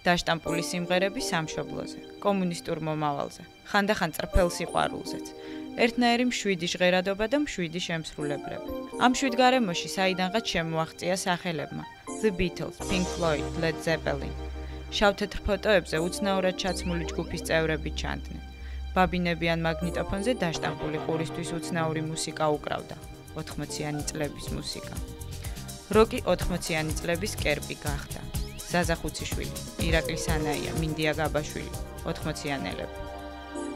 დაშტამპული სიმღერები სამშობლოზე, კომუნისტურ მომავალზე, ხანდახან წრფელ სიყვარულზეც. ერთნაირი მშვიდი ჟღერადობა და მშვიდი შემსრულებლები. ამ მშვიდ გარემოში საიდანღაც შემოაღწია სახელებმა The Beatles, Pink Floyd, Led Zeppelin. შავ-თეთრ ფოტოებზე უცნაურად ჩაცმული ჯგუფის წევრები ჩანდნენ. ბაბინებიან მაგნიტოფონზე დაშტამპული ყურისთვის უცნაური მუსიკა უკრავდა. 80-იანი წლების მუსიკა. როკი 80-იანი წლების კერპი გახდა. ზაზა ხუციშვილი, ირაკლი სანაია, მინდია გაბაშვილი, 80-იანელები.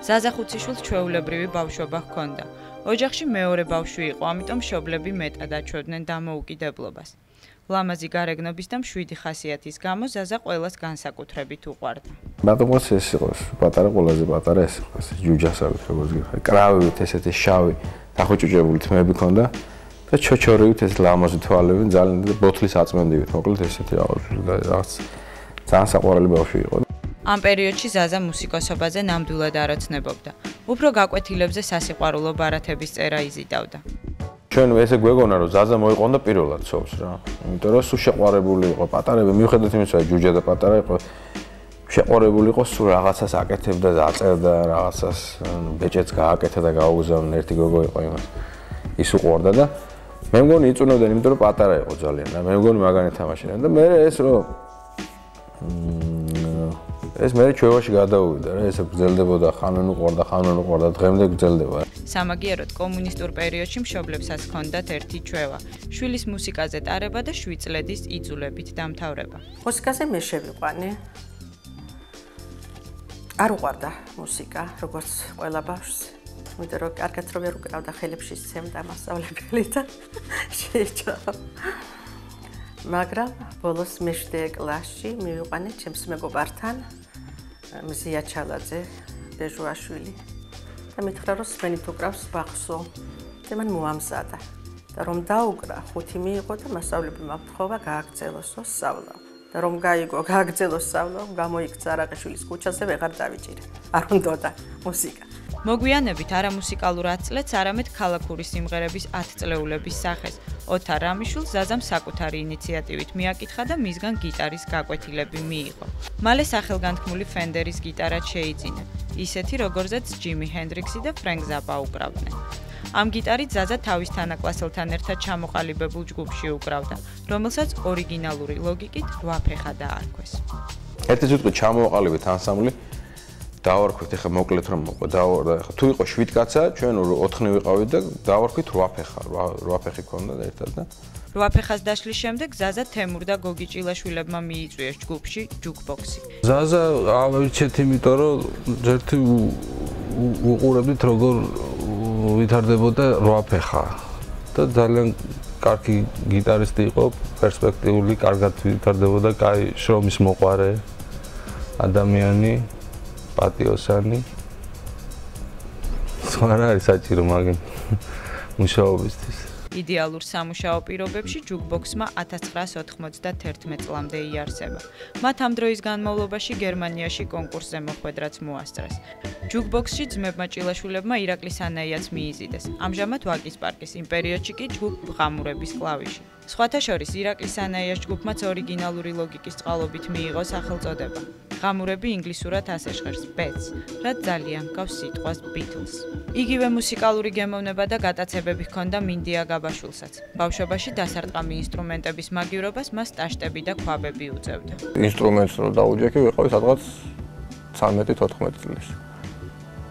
ზაზა ხუციშვილს ჩვეულებრივი ბავშვობა ჰქონდა. ოჯახში მეორე ბავშვი იყო, ამიტომ მშობლები მეტად აჩვევდნენ დამოუკიდებლობას. ლამაზი გარეგნობის და მშვიდი ხასიათის გამო ზაზა ყველას განსაკუთრებით უყვარდა. ბატონყოს ეს იყო პატარა, ყველაზე პატარა ეს იყო, ჯუჯასავით როგორც გიხარ. კრავივით ესეთი შავი დახუჭუჭებული თმები ჰქონდა და ჩოჩორივით ეს ლამაზი თვალები, ძალიან ბოთლის აწმენდივით, მოკლედ ესეთი რაღაც ძალიან საყვარელი ბავშვი იყო. ამ პერიოდში ზაზა მუსიკოსობაზე ნამდვილად არ ოცნებობდა. უფრო გაკვეთილებზე სასიყვარულო ბარათების წერა იზიდავდა. ჩვენ ესე გვეგონა რომ ზაზა მოიყვანდა პირველად ცოლს რა. იმიტომ რომ სულ შეყვარებული იყო პატარები, მიუხედავად იმისა, რომ ჯუჯა და პატარა იყო, შეყვარებული იყო, სულ რაღაცას აკეთებდა და აწერდა, რაღაცას ბეჭედს გააკეთა და გაუგზავნა, ერთი გოგო იყო იმას. ის უყვარდა და მე მგონი იწუნობდნენ, იმიტომ რომ პატარა იყო ძალიან და მე მგონი მაგანი თამაშობდნენ და მე ეს რომ ეს მე ჩვევაში გადავიდა რა, ეს გრძელდებოდა, ხანონ უყვარდა, დღემდე გრძელდება. სამაგიეროდ კომუნისტურ პერიოდში მშობლებსაც ჰქონდათ ერთი ჩვევა: შვილის მუსიკაზე ტარება და შვიდწლედის იძულებით დამთავრება. მუსიკაზე მე შევიყვანე. არ უყვარდა მუსიკა, როგორც ყველა ბავშვს. იმიტომ რომ კარგად რომ ვერ უკრავდა, ხელებში სცემდა მასწავლებელი და შეეჭრა. მაგრამ ბოლოს მე-7 კლასში მივიყვანე ჩემს მეგობართან, მზია ჩალაძე, ბეჟუაშვილი და მითხრა რომ სვენით უკრავს ბახსო და მან მოამზადა და რომ დაუკრა 5 მიიღო და მასწავლებელმა თქვა გააგრძელოსო სწავლა და რომ გააგრძელოს სწავლა, გამოიქცა არაყიშვილის ქუჩაზე ვეღარ დავიჭირე. არ უნდოდა მუსიკა. მოგვიანებით არა მუსიკალურ 10 წლებს, არამედ ქალაქური სიმღერების 10 წლეულების სახეს ოთარ რამიშვილს ზაზამ საკუთარი ინიციატივით მიაკითხა და მისგან გიტარის გაკვეთილები მიიღო. მალე სახელგანთქმული ფენდერის გიტარა შეიძინა, ისეთი როგორზეც ჯიმი ჰენდრიქსი და ფრენკ ზაპა უკრავდნენ. ამ გიტარით ზაზა თავის თანაკლასელთან ერთად ჩამოყალიბებულ ჯგუფში უკრავდა, რომელსაც ორიგინალური ლოგიკით 8 ფეხა დაარქვეს. ერთი სიტყვით ჩამოვაყალიბეთ ანსამბლი. დავარქვით, ეხლა მოკლედ რომ მოყვა, თუ იყო 7 კაცა, ჩვენ 4 ვიყავით და დავარქვით 8 ფეხა, 8 ფეხი ქონდა და ერთად და 8 ფეხას დაშლის შემდეგ ზაზა თემურ და გოგი ჭილაშვილებმა მიიწვიეს ჯგუფში ჯუკბოქსი. ზაზა ავირჩეთ, იმიტომ რომ ერთი უყურებდით როგორ ვითარდებოდა 8 ფეხა და ძალიან კარგი გიტარისტი იყო, პერსპექტიული, კარგად ვითარდებოდა, კაი შრომის მოყვარე ადამიანი. პატიოსანი. სხვა არ არის საჭირო მაგენ მუშაობისთვის. იდეალურ სამუშაო პირობებში ჯუკბოქსმა 1991 წლამდე იარსება. მათ ამ დროის განმავლობაში გერმანიაში კონკურსზე მოხვედრაც მოასწრეს. ჯუკბოქსში ძმებმა ჭილაშვილებმა ირაკლი სანაიაც მიიზიდეს. ამჟამად ვაკის პარკის იმ პერიოდში კი ჯგუფ ღამურების კლავიში. სხვათა შორის ირაკლი სანაიას ჯგუფმაც ორიგინალური ლოგიკის წყალობით მიიღო სახელწოდება. ღამურები ინგლისურად ასე ჟღერს Bats, რაც ძალიან გავს სიტყვას Beatles. იგივე მუსიკალური გემოვნება და გატაცებები ჰქონდა მინდია გაბაშვილსაც. ბავშვობაში დასარტყამი ინსტრუმენტების მაგივრობას მას ტაშტები და ქვაბები უწევდა. ინსტრუმენტს რო დაუჯექი, ვიყავი სადღაც 13-14 წლის.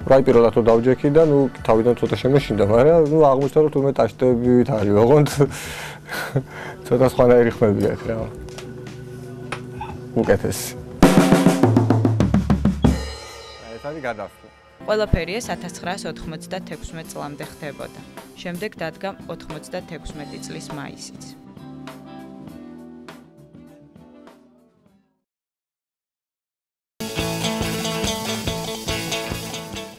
რაი პირველად რო დაუჯექი და ნუ თავიდან ცოტა შემეშინდა, მაგრამ ნუ აღმოჩნდა რომ თურმე ტაშტებივით არის, ოღონდ ცოტა სხვანაირი ხმებია ხა. უკეთესი. ყველაფერი ეს 1996 წლამდე ხდებოდა. შემდეგ დადგა 96 წლის მაისიც.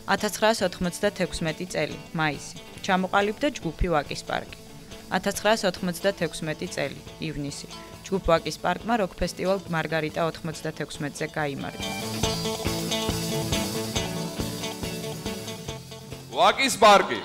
1996 წელი, მაისი. ჩამოყალიბდა ჯგუფი ვაკის პარკი. 1996 წელი, ივნისი. ჯგუფ ვაკის პარკმა როკ ფესტივალ მარგარიტა 96-ზე გაიმართა. ვაკის პარკი.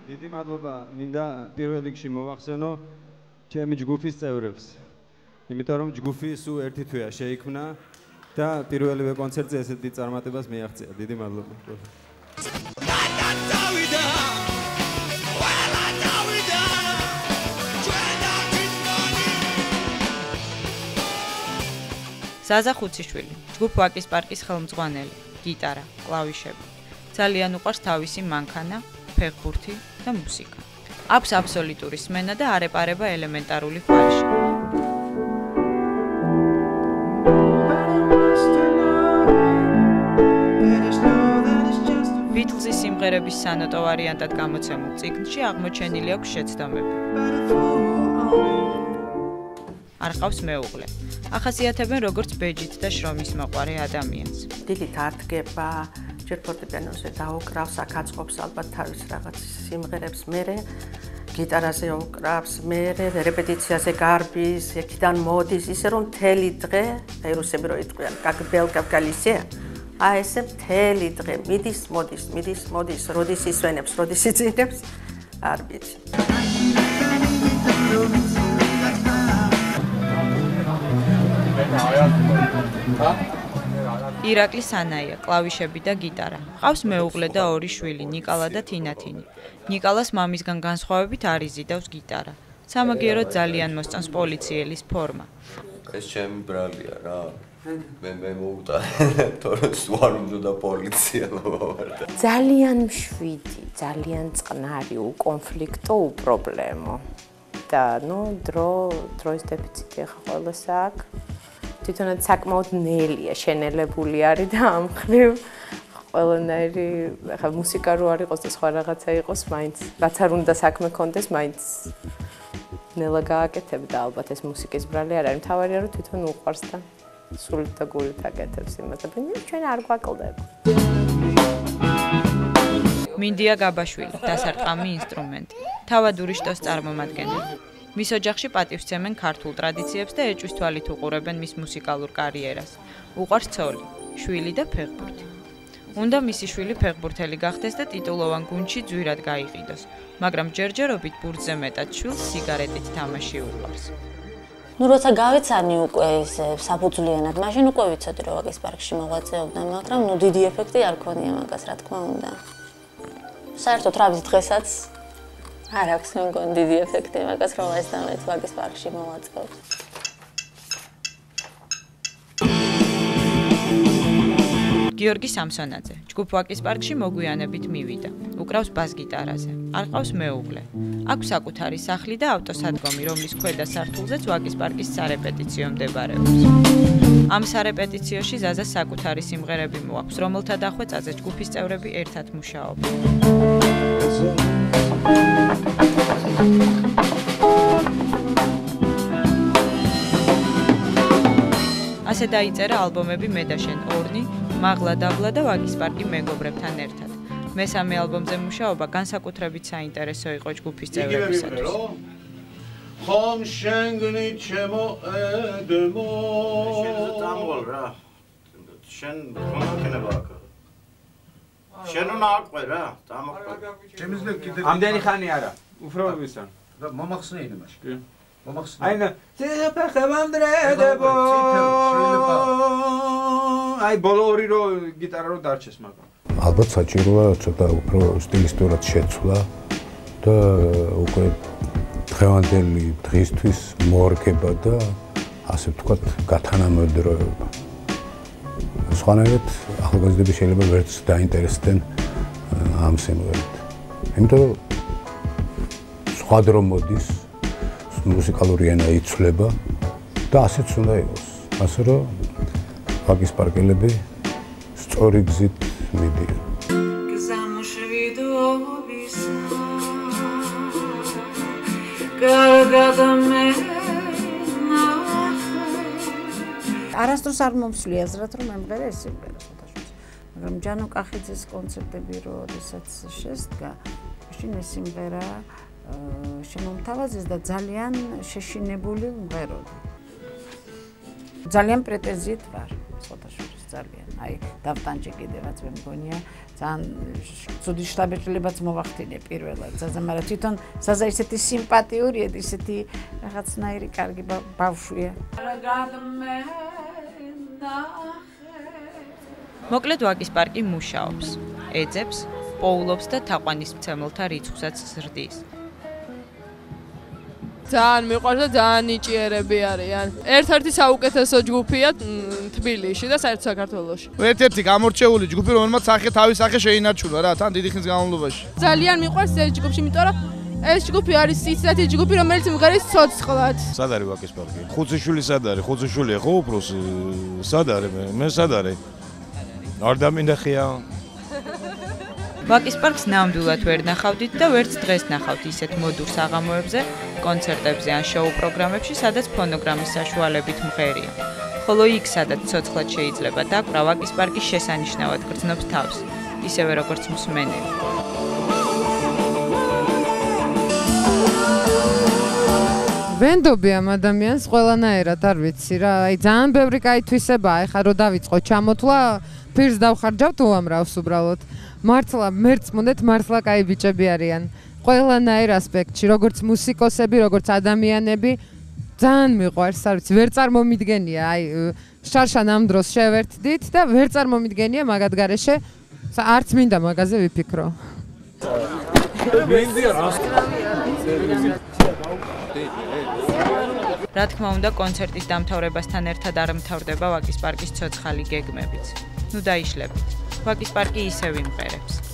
დიდი მადლობა, მინდა პირველ რიგში მოვახსენო ჩემი ჯგუფის წევრებს. იმიტომ რომ ჯგუფი სულ ერთი თვეა შეიქმნა და პირველივე კონცერტზე ესეთ დიდ წარმატებას მიაღწია. დიდი მადლობა. ზაზა ხუციშვილი, ჯგუფ ვაკის პარკის ხელმძღვანელი, გიტარა, კლავიშები. ძალიან უყვარს თავისი მანქანა, ფეხბურთი და მუსიკა. აქვს აბსოლუტური სმენა და არ ეპარება ელემენტარული ხვალში. ბიტლზის სიმღერების სანოტო ვარიანტად გამოცემულ წიგნში აღმოჩენილი აქვს შეცდომები. არ ყავს მეუღლე. ახასიათებენ როგორც ბეჯით და შრომის მოყვარე ადამიანს. დიდი დარდგება, ჯერ ფორტეპიანოზე დაუკრავს, აქ აწყობს ალბათ თავის რაღაც სიმღერებს, მერე გიტარაზე უკრავს, მერე რეპეტიციაზე გარბის, იქიდან მოდის, ისე რომ მთელი დღე, აი რუსები რო იტყვიან, как белка в колесе. აი ესე მთელი დღე მიდის, მოდის, როდის ისვენებს, როდის იძინებს, არ ვიცი. ირაკლი სანაია, კლავიშები და გიტარა. ყავს მეუღლე და ორი შვილი, ნიკალა და თინათინი. ნიკალას მამისგან განსხვავებით არ იზიდავს გიტარა. სამაგიეროდ ძალიან მოსწონს პოლიციელის ფორმა. ეს ჩემი ბრალია რა. მე მოვუტანე, თორემ სულ არ უნდა პოლიცია მოვარდა. ძალიან მშვიდი, ძალიან წყნარი, უკონფლიქტო, უპრობლემო. და დროის დეფიციტი ახლა ყველას აქვს. თვითონაც საკმაოდ ნელია, შენელებული არის და ამ ხრივ ყველანაირი ახლა მუსიკა რო არ იყოს და სხვა რაღაცა იყოს, მაინც რაც არ უნდა საქმე კონდეს, მაინც ნელა გააკეთებდა ალბათ ეს მუსიკის ბრალი არ არის. მთავარია რომ თვითონ უყვარს და სულით და გულით აკეთებს იმას და ჩვენ არ გვაკლდება. მინდია გაბაშვილი, დასარტყამი ინსტრუმენტი. თავადური შტოს წარმომადგენელი. მის ოჯახში პატივსცემენ ქართულ ტრადიციებს და ეჭვის თვალით უყურებენ მის მუსიკალურ კარიერას. უყვარს ცოლი, შვილი და ფეხბურთი. უნდა მისი შვილი ფეხბურთელი გახდეს და ტიტულოვან გუნდში ძვირად გაიყიდოს, მაგრამ ჯერჯერობით ბურთზე მეტად შვილს სიგარეტით თამაში უყვარს. როცა გავეცანი უკვე ეს საფუძვლიანად, მაშინ უკვე ვიცოდი რომ ვაკის პარკში მოღვაწეობდა, მაგრამ დიდი ეფექტი არ ქონია მაგას, რა თქმა უნდა. საერთოდ რა ვიცი დღესაც არ აქვს მე მგონი დიდი ეფექტი მაგას, რომ ეს დამეთ ვაკის პარკში მოვაწევთ. გიორგი სამსონაძე, ჯგუფ ვაკის პარკში მოგვიანებით მივიდა. უკრავს ბას-გიტარაზე. არ ყავს მეუღლე. აქვს საკუთარი სახლი და ავტოსადგომი, რომლის ქვედა სართულზეც ვაკის პარკის სარეპეტიციო მდებარეობს. ამ სარეპეტიციაში ზაზას საკუთარი სიმღერები მოაქვს, რომელთა დახვეწაზე ჯგუფის წევრები ერთად მუშაობენ. ასე დაიწერა ალბომები მე და შენ ორნი, მაღლა დაბლა და ვაკის პარკი მეგობრებთან ერთად. მესამე ალბომზე მუშაობა განსაკუთრებით საინტერესო იყო ჯგუფის წევრებისათვის. ხომ შენგნი ჩემო ედემო შენ დამღოლ რა შენ ხომაკენება აქ შენ უნდა აყვე რა დამოყვე ჩემიზლებ კიდე ამდენი ხანი არა უფრო ვისან და მომახსნე იმაში კი მომახსნე აინა ციფე ხემანდრედებო აი ბოლო ორი რო გიტარა რო დარჩეს მაგრამ ალბათ საჭიროა ცოტა უფრო სტილისტურად შეცვლა და უკვე დღევანდელი დღისთვის მოორგება და ასე ვთქვათ გათანამედროვება. სხვანაირად ახალგაზრდები შეიძლება ვერც დაინტერესდნენ ამ სიმღერით. იმიტომ რომ სხვა დრო მოდის, მუსიკალური ენა იცვლება და ასეც უნდა იყოს. ასე რომ ვაკის პარკელები სწორი გზით მიდიან. არასდროს არ მომსვლი აზრად რომ მემღერე ეს სიმღერა ხოთაშვილს. მაგრამ ჯანო კახიძის კონცერტები როდესაც შესდგა, მაშინ ეს სიმღერა შემომთავაზეს და ძალიან შეშინებული მღეროდა. ძალიან პრეტენზიით ვარ ხოთაშვილის ძალიან. აი დავტანჭი კიდევაც მე მგონია ძალიან ცუდი შთაბეჭდილებაც მოვახდინე პირველად ზაზა, მაგრამ თვითონ ზაზა ისეთი სიმპათიურია, ისეთი რაღაცნაირი კარგი ბავშვია. მოკლედ ვაკის პარკი მუშაობს, ეძებს, პოულობს და თაყვანისმცემელთა რიცხვსაც ზრდის. ძალიან მიყვარს და ძალიან ნიჭიერები არიან. ერთ-ერთი საუკეთესო ჯგუფია თბილისში და საერთოდ საქართველოში. ერთ-ერთი გამორჩეული ჯგუფი, რომელმაც თავის სახე შეინარჩუნა რა, თან დიდი ხნის განმავლობაში. ძალიან მიყვარს ეს ჯგუფი, იმიტომ რომ ეს ჯგუფი არის ისეთი ჯგუფი, რომელიც მღერის ცოცხლად. სად არის ვაკის პარკი? ხუციშვილი სად არის? ხუციშვილია ხო უფროს სად არის? მე სად არის? არ დამინახია. ვაკის პარკს ნამდვილად ვერ ნახავდით და ვერც დღეს ნახავთ ისეთ მოდურ საღამოებზე, კონცერტებზე ან შოუ პროგრამებში, სადაც ფონოგრამის საშუალებით მღერია. ხოლო იქ, სადაც ცოცხლად შეიძლება დაკვრა, ვაკის პარკი შესანიშნავად გრძნობს თავს, ისევე როგორც მსმენელი. ვენდობი ამ ადამიანს ყველანაირად არ ვიცი რა, აი ძალიან ბევრი კაი თვისებაა, ეხლა რო დავიწყო ჩამოთვლა, ფირს დავხარჯავთ უამრავს უბრალოდ. მართლა მერც მონდეთ მართლა კაი ბიჭები არიან. ყველანაირ ასპექტში, როგორც მუსიკოსები, როგორც ადამიანები, ძალიან მიყვარს, არ ვიცი, ვერ წარმომიდგენია, აი შარშან ამ დროს შევერთდით და ვერ წარმომიდგენია მაგათ გარეშე, არც მინდა მაგაზე ვიფიქრო. რა თქმა უნდა, კონცერტის დამთავრებასთან ერთად არ მთავრდება ვაკის პარკის ცოცხალი გეგმებიც. ნუ დაიშლებთ. ვაკის პარკი ისევ იმღერებს.